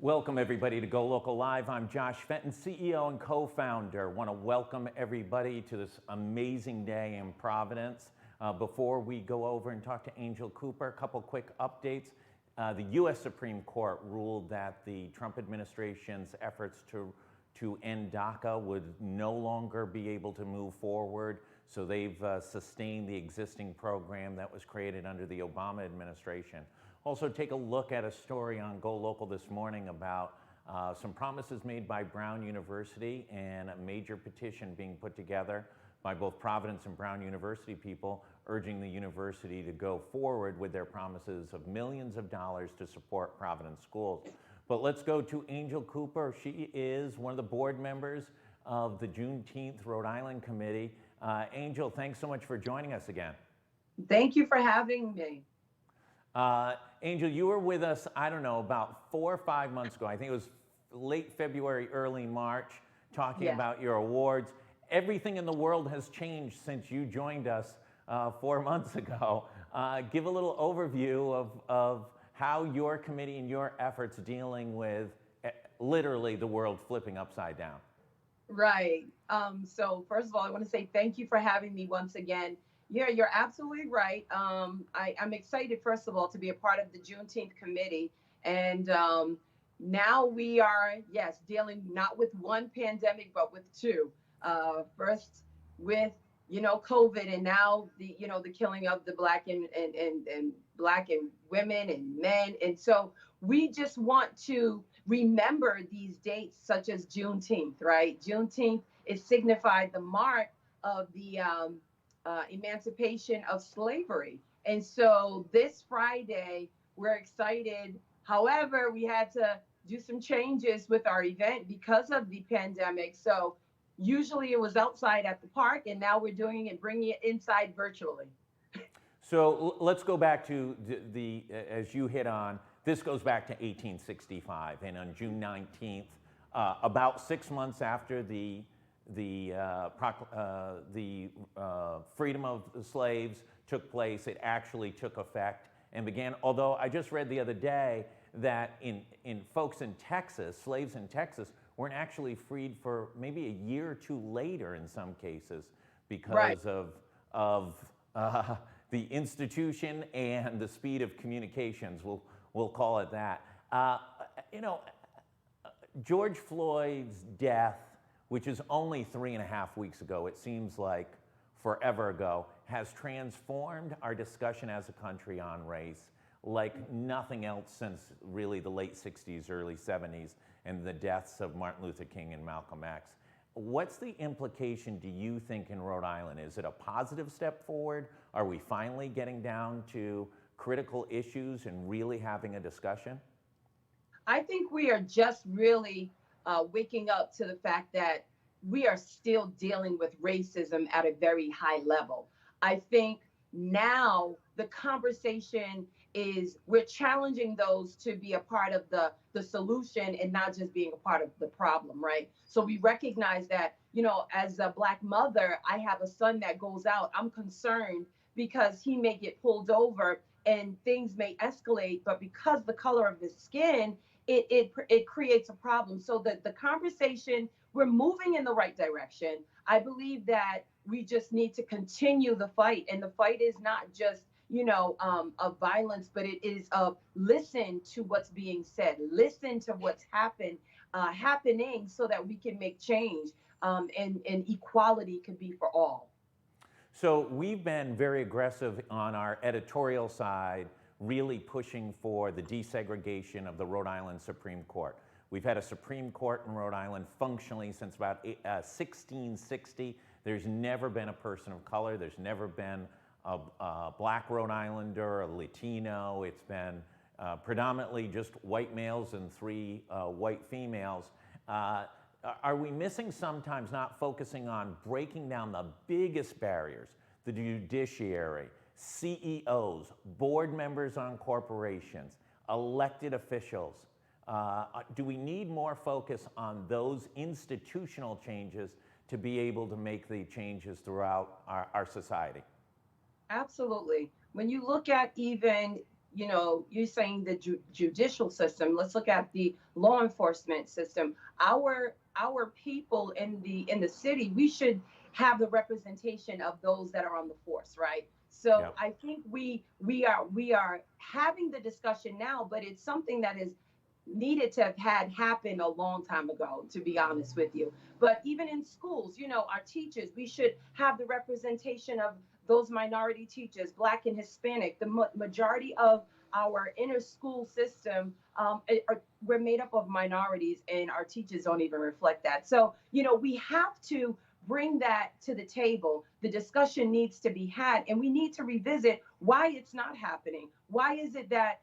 Welcome everybody to GoLocal Live. I'm Josh Fenton, CEO and co-founder. Want to welcome everybody to this amazing day in Providence. Before we go over and talk to Angel Cooper, a couple quick updates. The U.S. Supreme Court ruled that the Trump administration's efforts to end DACA would no longer be able to move forward. So they've sustained the existing program that was created under the Obama administration. Also, take a look at a story on GoLocal this morning about some promises made by Brown University and a major petition being put together by both Providence and Brown University people urging the university to go forward with their promises of millions of dollars to support Providence schools. But let's go to Angel Cooper. She is one of the board members of the Juneteenth Rhode Island Committee. Angel, thanks so much for joining us again. Thank you for having me. Angel, you were with us, I don't know, about 4 or 5 months ago. I think it was late February, early March, talking about your awards. Everything in the world has changed since you joined us 4 months ago. Give a little overview of how your committee and your efforts dealing with literally the world flipping upside down. Right. So first of all, I want to say thank you for having me once again. Yeah, you're absolutely right. I'm excited, first of all, to be a part of the Juneteenth committee. And now we are, yes, dealing not with one pandemic, but with two. First with, COVID, and now the killing of the Black and Black and women and men. And so we just want to remember these dates such as Juneteenth, right? Juneteenth is signified the mark of the emancipation of slavery. And so this Friday, we're excited. However, we had to do some changes with our event because of the pandemic. So usually it was outside at the park, and now we're doing it, bringing it inside virtually. So let's go back to as you hit on, this goes back to 1865, and on June 19th, about 6 months after the freedom of the slaves took place, it actually took effect and began. Although I just read the other day that in folks in Texas, slaves in Texas, weren't actually freed for maybe a year or two later in some cases because of the institution and the speed of communications. We'll call it that. George Floyd's death, which is only 3.5 weeks ago, it seems like forever ago, has transformed our discussion as a country on race like nothing else since really the late 60s, early 70s, and the deaths of Martin Luther King and Malcolm X. What's the implication, do you think, in Rhode Island? Is it a positive step forward? Are we finally getting down to critical issues and really having a discussion? I think we are just really waking up to the fact that we are still dealing with racism at a very high level. I think now the conversation is we're challenging those to be a part of the solution and not just being a part of the problem, right? So we recognize that, as a Black mother, I have a son that goes out. I'm concerned because he may get pulled over and things may escalate, but because the color of his skin, it creates a problem. So that the conversation, we're moving in the right direction. I believe that we just need to continue the fight, and the fight is not just of violence, but it is of listen to what's being said, listen to what's happening, so that we can make change, and equality could be for all. So we've been very aggressive on our editorial side, really pushing for the desegregation of the Rhode Island Supreme Court. We've had a Supreme Court in Rhode Island functionally since about 1660. There's never been a person of color. There's never been a Black Rhode Islander, a Latino. It's been predominantly just white males and 3 white females. Are we missing sometimes not focusing on breaking down the biggest barriers, the judiciary, CEOs, board members on corporations, elected officials? Do we need more focus on those institutional changes to be able to make the changes throughout our society? Absolutely. When you look at even you're saying the judicial system. Let's look at the law enforcement system. Our people in the city, we should have the representation of those that are on the force, right? So Yeah. I think we are having the discussion now, but it's something that is needed to have had happen a long time ago, to be honest with you. But even in schools, our teachers, we should have the representation of those minority teachers, Black and Hispanic. The majority of our inner school system, we're made up of minorities, and our teachers don't even reflect that. So, we have to bring that to the table. The discussion needs to be had, and we need to revisit why it's not happening. Why is it that,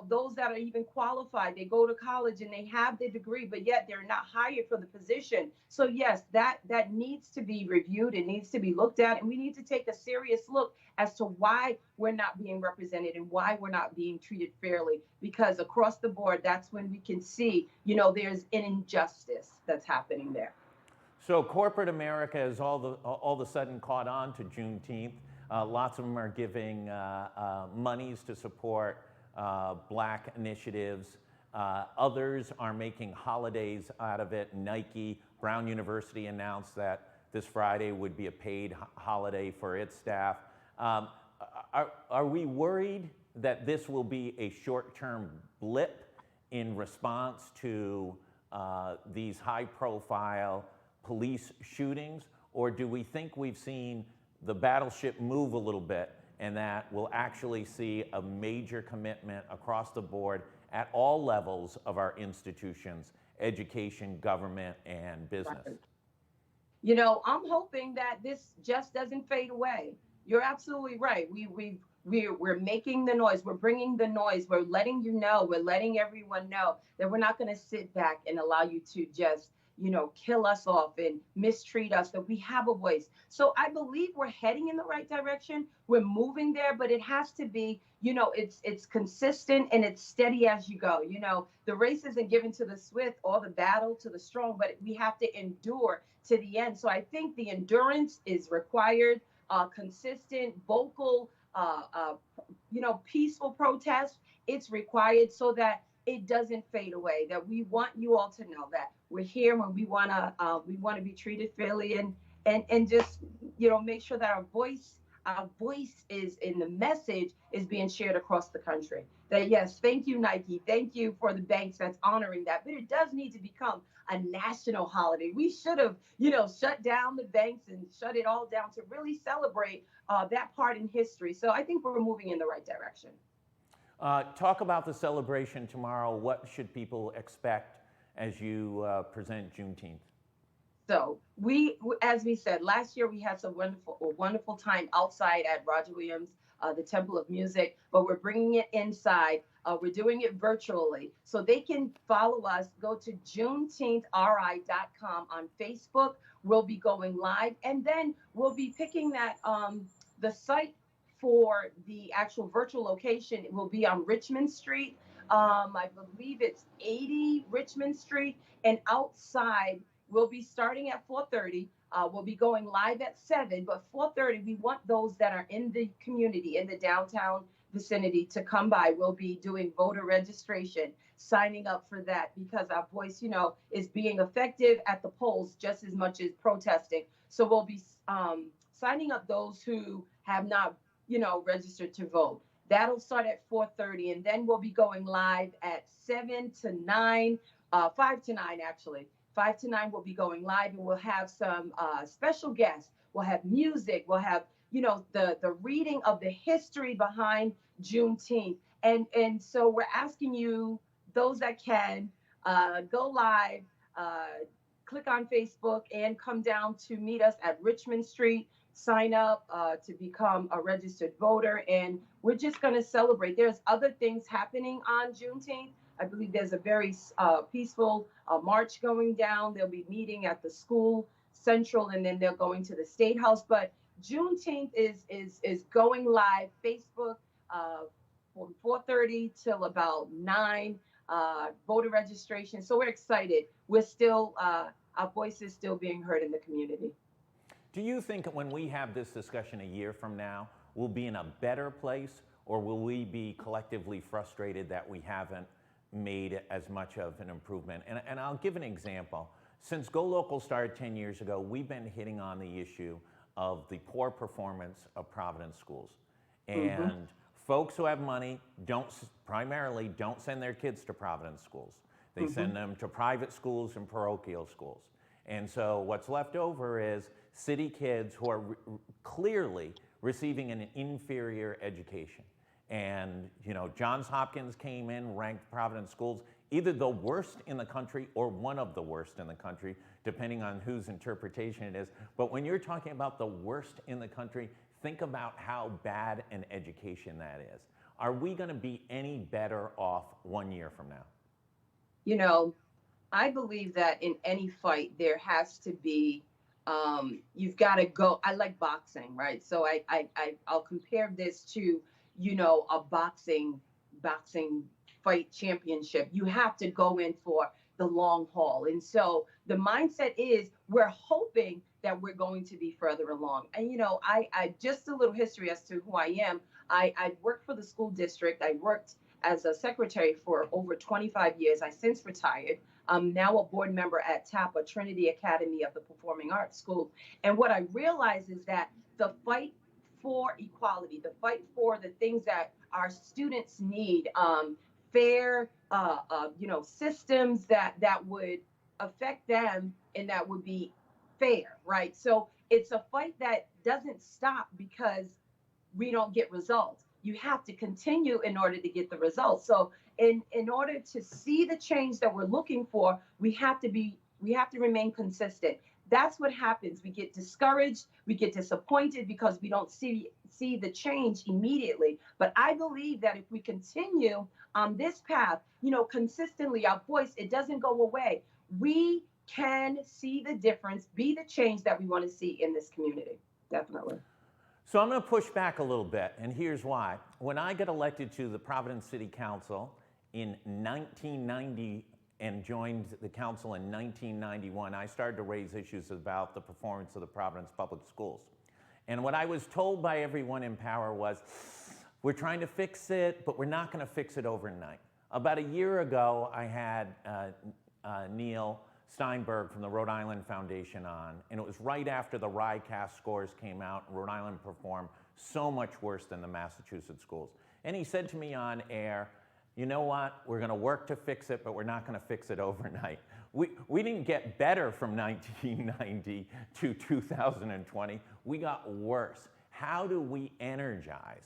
those that are even qualified, they go to college and they have the degree, but yet they're not hired for the position? So yes, that needs to be reviewed. It needs to be looked at, and we need to take a serious look as to why we're not being represented and why we're not being treated fairly. Because across the board, that's when we can see, there's an injustice that's happening there. So corporate America has all of a sudden caught on to Juneteenth. Lots of them are giving monies to support Black initiatives. Others are making holidays out of it. Nike, Brown University announced that this Friday would be a paid holiday for its staff. Are we worried that this will be a short-term blip in response to these high-profile police shootings, or do we think we've seen the battleship move a little bit and that we'll actually see a major commitment across the board at all levels of our institutions, education, government, and business? I'm hoping that this just doesn't fade away. You're absolutely right. We're making the noise. We're bringing the noise. We're letting you know. We're letting everyone know that we're not going to sit back and allow you to just, kill us off and mistreat us, that we have a voice. So I believe we're heading in the right direction. We're moving there, but it has to be, it's consistent and it's steady as you go. The race isn't given to the swift or the battle to the strong, but we have to endure to the end. So I think the endurance is required, consistent, vocal, peaceful protest. It's required so that it doesn't fade away. That we want you all to know that we're here when we wanna be treated fairly, and just make sure that our voice is in the message is being shared across the country. That yes, thank you Nike, thank you for the banks that's honoring that, but it does need to become a national holiday. We should have shut down the banks and shut it all down to really celebrate that part in history. So I think we're moving in the right direction. Talk about the celebration tomorrow. What should people expect as you present Juneteenth? So as we said, last year we had a wonderful time outside at Roger Williams, the Temple of Music, but we're bringing it inside. We're doing it virtually. So they can follow us, go to JuneteenthRI.com on Facebook. We'll be going live, and then we'll be picking the site for the actual virtual location. It will be on Richmond Street. I believe it's 80 Richmond Street, and outside we'll be starting at 4:30. We'll be going live at 7, but 4:30, we want those that are in the community, in the downtown vicinity, to come by. We'll be doing voter registration, signing up for that, because our voice, is being effective at the polls just as much as protesting. So we'll be signing up those who have not, registered to vote. That'll start at 4:30, and then we'll be going live at 7 to 9, 5 to 9 actually. 5 to 9 we'll be going live, and we'll have some special guests. We'll have music. We'll have, the reading of the history behind Juneteenth. And so we're asking you, those that can, go live, click on Facebook, and come down to meet us at Richmond Street. Sign up to become a registered voter, and we're just going to celebrate. There's other things happening on Juneteenth. I believe there's a very peaceful march going down. They'll be meeting at the school central, and then they're going to the State House. But Juneteenth is going live. Facebook from 4:30 till about 9. Voter registration. So we're excited. We're still our voice is still being heard in the community. Do you think when we have this discussion a year from now, we'll be in a better place, or will we be collectively frustrated that we haven't made as much of an improvement? And I'll give an example. Since GoLocal started 10 years ago, we've been hitting on the issue of the poor performance of Providence schools. And folks who have money primarily don't send their kids to Providence schools. They send them to private schools and parochial schools. And so what's left over is city kids who are clearly receiving an inferior education. And Johns Hopkins came in, ranked Providence schools either the worst in the country or one of the worst in the country, depending on whose interpretation it is. But when you're talking about the worst in the country, think about how bad an education that is. Are we going to be any better off 1 year from now? I believe that in any fight, there has to be, you've got to go. I like boxing, right? So I'll compare this to, a boxing fight championship. You have to go in for the long haul. And so the mindset is we're hoping that we're going to be further along. And, I just a little history as to who I am. I worked for the school district. I worked as a secretary for over 25 years. I since retired. I'm now a board member at TAPA, Trinity Academy of the Performing Arts School. And what I realize is that the fight for equality, the fight for the things that our students need, fair, systems that would affect them and that would be fair, right? So it's a fight that doesn't stop because we don't get results. You have to continue in order to get the results. So in order to see the change that we're looking for, we have to remain consistent. That's what happens. We get discouraged, we get disappointed because we don't see the change immediately. But I believe that if we continue on this path, consistently, our voice, it doesn't go away. We can see the difference, be the change that we want to see in this community. Definitely. So I'm going to push back a little bit, and here's why. When I got elected to the Providence City Council in 1990 and joined the council in 1991, I started to raise issues about the performance of the Providence Public Schools. And what I was told by everyone in power was, we're trying to fix it, but we're not going to fix it overnight. About a year ago, I had Neil Steinberg from the Rhode Island Foundation on, and it was right after the RICAS scores came out. Rhode Island performed so much worse than the Massachusetts schools. And he said to me on air, you know what, we're going to work to fix it, but we're not going to fix it overnight. We didn't get better from 1990 to 2020. We got worse. How do we energize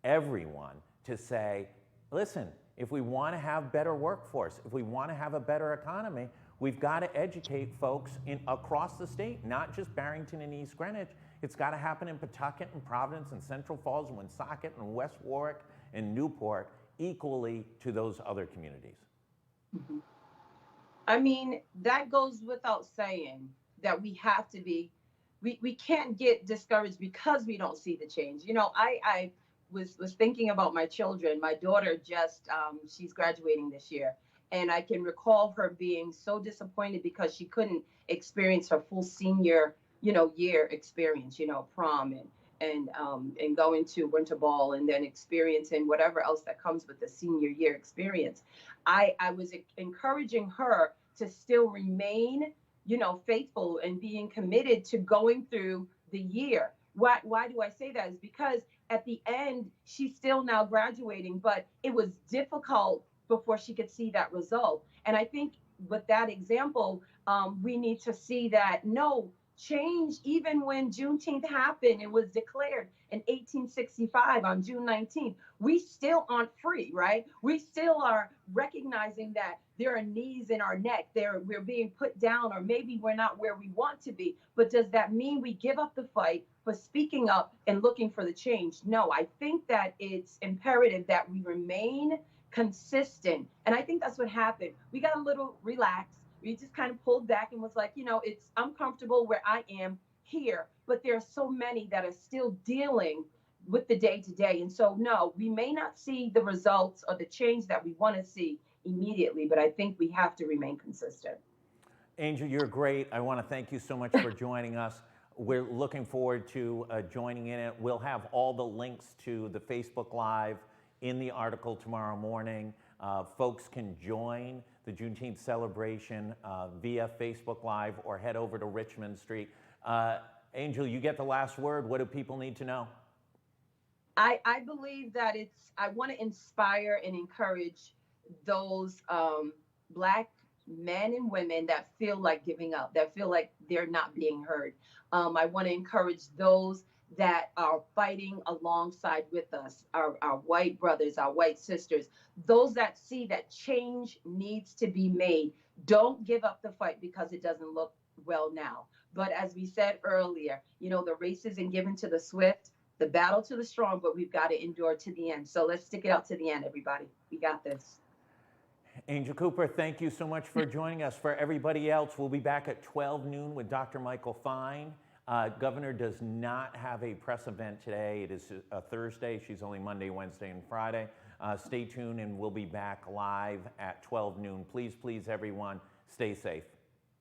everyone to say, listen, if we want to have better workforce, if we want to have a better economy, we've got to educate folks across the state, not just Barrington and East Greenwich. It's got to happen in Pawtucket and Providence and Central Falls and Woonsocket and West Warwick and Newport, equally to those other communities. Mm-hmm. I mean, that goes without saying that we have to be, we can't get discouraged because we don't see the change. I was thinking about my children. My daughter just, she's graduating this year. And I can recall her being so disappointed because she couldn't experience her full senior, year experience, prom and going to winter ball and then experiencing whatever else that comes with the senior year experience. I was encouraging her to still remain, faithful and being committed to going through the year. Why do I say that? Is because at the end, she's still now graduating, but it was difficult before she could see that result. And I think with that example, we need to see that no change, even when Juneteenth happened, it was declared in 1865 on June 19th, we still aren't free, right? We still are recognizing that there are knees in our neck, we're being put down, or maybe we're not where we want to be. But does that mean we give up the fight for speaking up and looking for the change? No, I think that it's imperative that we remain consistent. And I think that's what happened. We got a little relaxed. We just kind of pulled back and was like, I'm comfortable where I am here, but there are so many that are still dealing with the day to day. And so, no, we may not see the results or the change that we want to see immediately, but I think we have to remain consistent. Angel, you're great. I want to thank you so much for joining us. We're looking forward to joining in it. We'll have all the links to the Facebook Live in the article tomorrow morning. Folks can join the Juneteenth celebration via Facebook Live or head over to Richmond Street. Angel, you get the last word. What do people need to know? I believe that I want to inspire and encourage those Black men and women that feel like giving up, that feel like they're not being heard. I want to encourage those that are fighting alongside with us, our white brothers, our white sisters, those that see that change needs to be made. Don't give up the fight because it doesn't look well now. But as we said earlier, the race isn't given to the swift, the battle to the strong, but we've got to endure to the end. So let's stick it out to the end, everybody. We got this. Angel Cooper, thank you so much for joining us. For everybody else, we'll be back at 12 noon with Dr. Michael Fine. Governor does not have a press event today. It is a Thursday. She's only Monday, Wednesday, and Friday. Stay tuned, and we'll be back live at 12 noon. Please, everyone, stay safe.